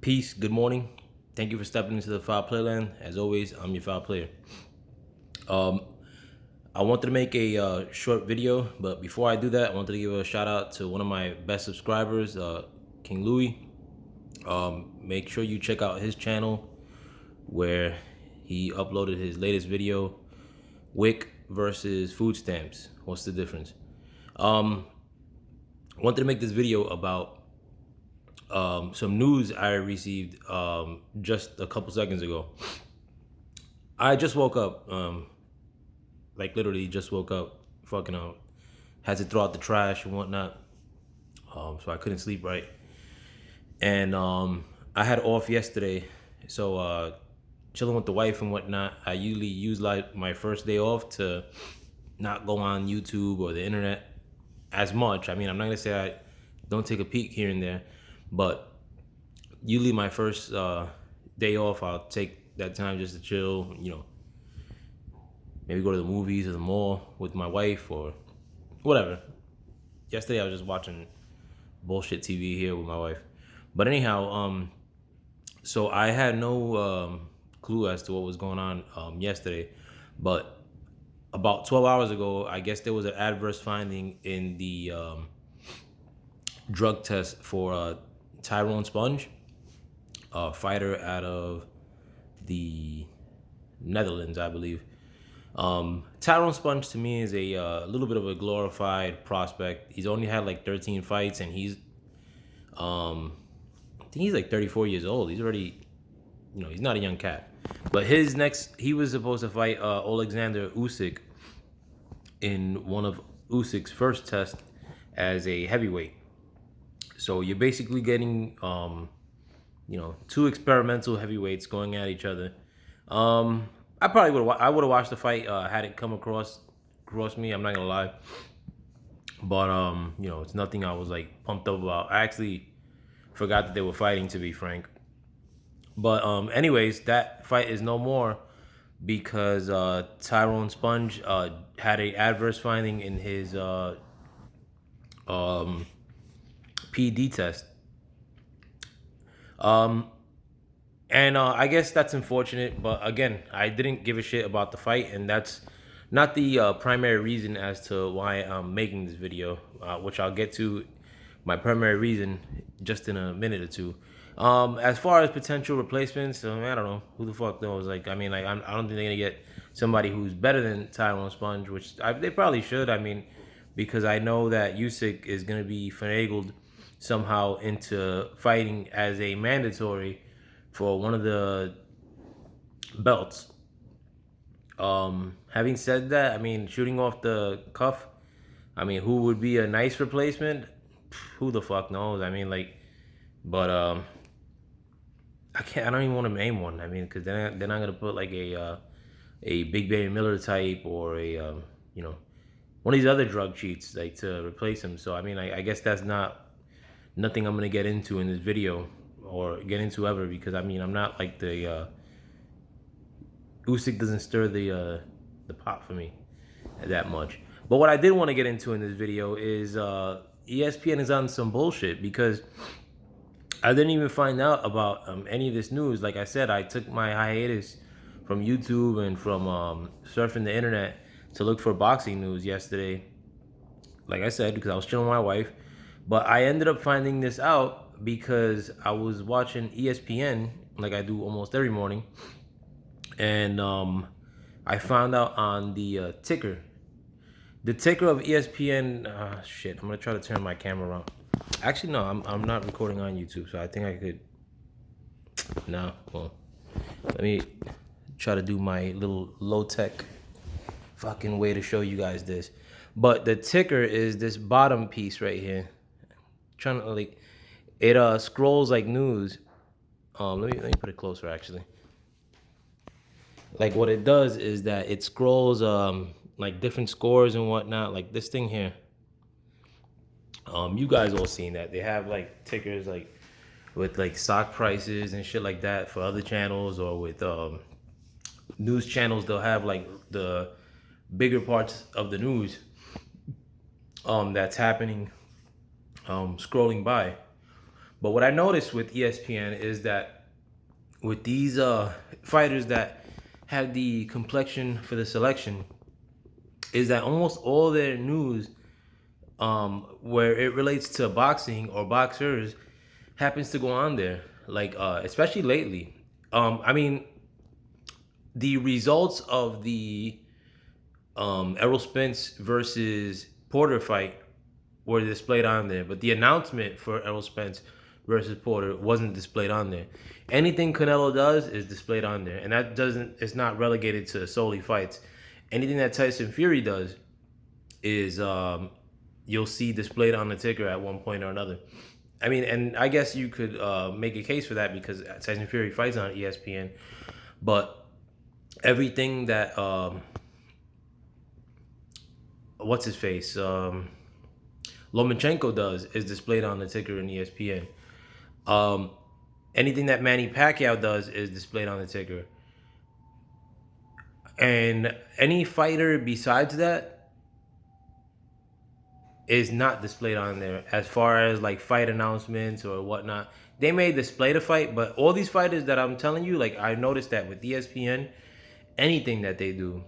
Peace, good morning. Thank you for stepping into the Foul Playland. As always, I'm your Foul Player. Um, I wanted to make a short video, but before I do that, I wanted to give a shout out to one of my best subscribers, King Louis. Make sure you check out his channel where he uploaded his latest video, WIC versus food stamps. What's the difference? I wanted to make this video about some news I received just a couple seconds ago. I just woke up, like literally just woke up, fucking had to throw out the trash and whatnot, so I couldn't sleep right. And I had off yesterday, so chilling with the wife and whatnot. I usually use like my first day off to not go on YouTube or the internet as much. I mean, I'm not gonna say I don't take a peek here and there, but usually my first day off, I'll take that time just to chill, maybe go to the movies or the mall with my wife or whatever. Yesterday I was just watching bullshit TV here with my wife. But anyhow, so I had no clue as to what was going on yesterday, but about 12 hours ago, I guess there was an adverse finding in the drug test for Tyrone Sponge, a fighter out of the Netherlands, I believe. Tyrone Sponge to me is a little bit of a glorified prospect. He's only had like 13 fights, and he's, I think he's like 34 years old. He's already, he's not a young cat. But he was supposed to fight Alexander Usyk in one of Usyk's first tests as a heavyweight. So you're basically getting, two experimental heavyweights going at each other. I would have watched the fight had it come across me. I'm not gonna lie, but it's nothing I was like pumped up about. I actually forgot that they were fighting, to be frank. But anyways, that fight is no more because Tyrone Sponge had a adverse finding in his PED test. And I guess that's unfortunate, but again, I didn't give a shit about the fight, and that's not the primary reason as to why I'm making this video, which I'll get to my primary reason just in a minute or two. As far as potential replacements, I don't know, who the fuck knows. Like, I don't think they're gonna get somebody who's better than Tyrone Sponge, which they probably should. Because I know that Usyk is gonna be finagled somehow into fighting as a mandatory for one of the belts. Having said that, shooting off the cuff, who would be a nice replacement? Who the fuck knows? But I don't even want to name one. Because they're not gonna put like a Big Baby Miller type or a one of these other drug cheats like to replace him. So I guess that's nothing I'm gonna get into in this video or get into ever, because I'm not like the Usyk doesn't stir the pot for me that much. But what I did want to get into in this video is ESPN is on some bullshit, because I didn't even find out about any of this news. Like I said, I took my hiatus from YouTube and from surfing the internet to look for boxing news yesterday. Like I said, because I was chilling with my wife. But I ended up finding this out because I was watching ESPN, like I do almost every morning. And I found out on the ticker. The ticker of ESPN, shit, I'm going to try to turn my camera around. Actually, no, I'm not recording on YouTube, so I think I could. No, well, let me try to do my little low-tech fucking way to show you guys this. But the ticker is this bottom piece right here. Trying to like, it scrolls like news. Let me put it closer actually. Like what it does is that it scrolls like different scores and whatnot. Like this thing here. You guys all seen that. They have like tickers like with like stock prices and shit like that for other channels, or with news channels. They'll have like the bigger parts of the news that's happening scrolling by. But what I noticed with ESPN is that with these fighters that have the complexion for the selection, is that almost all their news, where it relates to boxing or boxers, happens to go on there. Like especially lately. I mean, the results of the Errol Spence versus Porter fight were displayed on there, but the announcement for Errol Spence versus Porter wasn't displayed on there. Anything Canelo does is displayed on there, and that doesn't. It's not relegated to solely fights. Anything that Tyson Fury does is you'll see displayed on the ticker at one point or another. I mean, and I guess you could make a case for that because Tyson Fury fights on ESPN, but everything that what's his face Lomachenko does is displayed on the ticker in ESPN. Anything that Manny Pacquiao does is displayed on the ticker, and any fighter besides that is not displayed on there as far as like fight announcements or whatnot. They may display the fight, but all these fighters that I'm telling you, like I noticed that with ESPN, anything that they do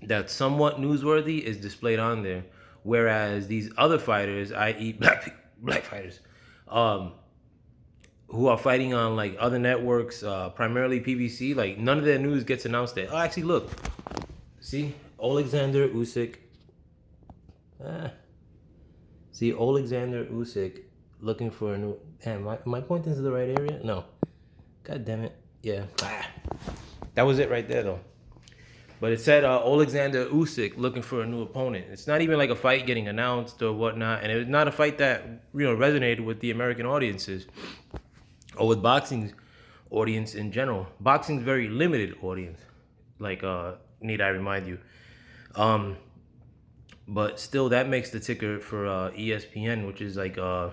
that's somewhat newsworthy is displayed on there. Whereas these other fighters, i.e. black fighters, who are fighting on like other networks, primarily PBC, like none of their news gets announced there. Oh, actually, look, see, Alexander Usyk. See, Alexander Usyk looking for a new. Damn, am I pointing to the right area? No. God damn it. Yeah. That was it right there, though. But it said Alexander Usyk looking for a new opponent. It's not even like a fight getting announced or whatnot, and it's not a fight that resonated with the American audiences or with boxing's audience in general. Boxing's very limited audience. Like need I remind you? But still, that makes the ticker for ESPN, which is like I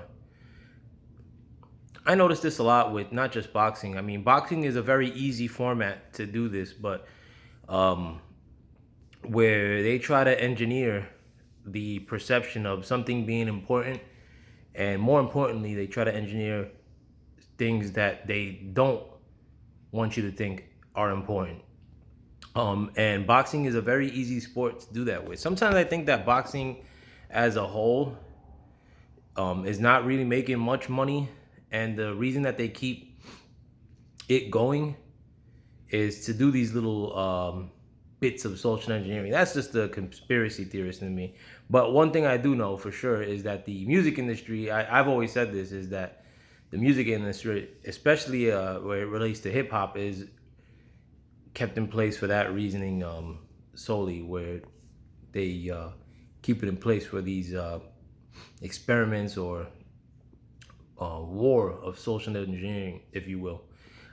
noticed this a lot with not just boxing. I mean, boxing is a very easy format to do this, but where they try to engineer the perception of something being important, and more importantly, they try to engineer things that they don't want you to think are important. And boxing is a very easy sport to do that with. Sometimes I think that boxing as a whole is not really making much money, and the reason that they keep it going is to do these little bits of social engineering. That's just a conspiracy theorist in me. But one thing I do know for sure is that the music industry, I've always said this, is that the music industry, especially where it relates to hip hop, is kept in place for that reasoning solely, where they keep it in place for these experiments or war of social engineering, if you will.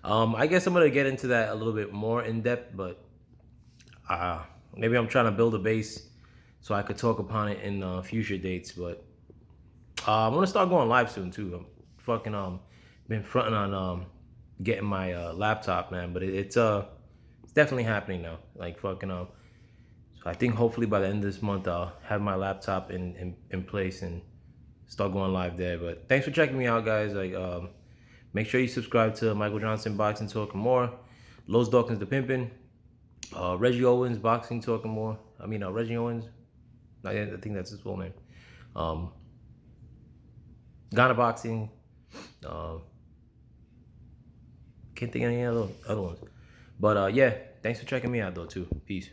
I guess I'm going to get into that a little bit more in depth, but maybe I'm trying to build a base so I could talk upon it in future dates. But I'm going to start going live soon too. I'm fucking been fronting on getting my laptop, man, but it's definitely happening now. Like fucking so I think hopefully by the end of this month I'll have my laptop in place and start going live there. But thanks for checking me out, guys. Like make sure you subscribe to Michael Johnson Boxing Talking More, Los Dawkins the Pimpin', Reggie Owens Boxing Talking More. I mean Reggie Owens, I think that's his full name. Ghana Boxing. Can't think of any other ones. But yeah, thanks for checking me out though too. Peace.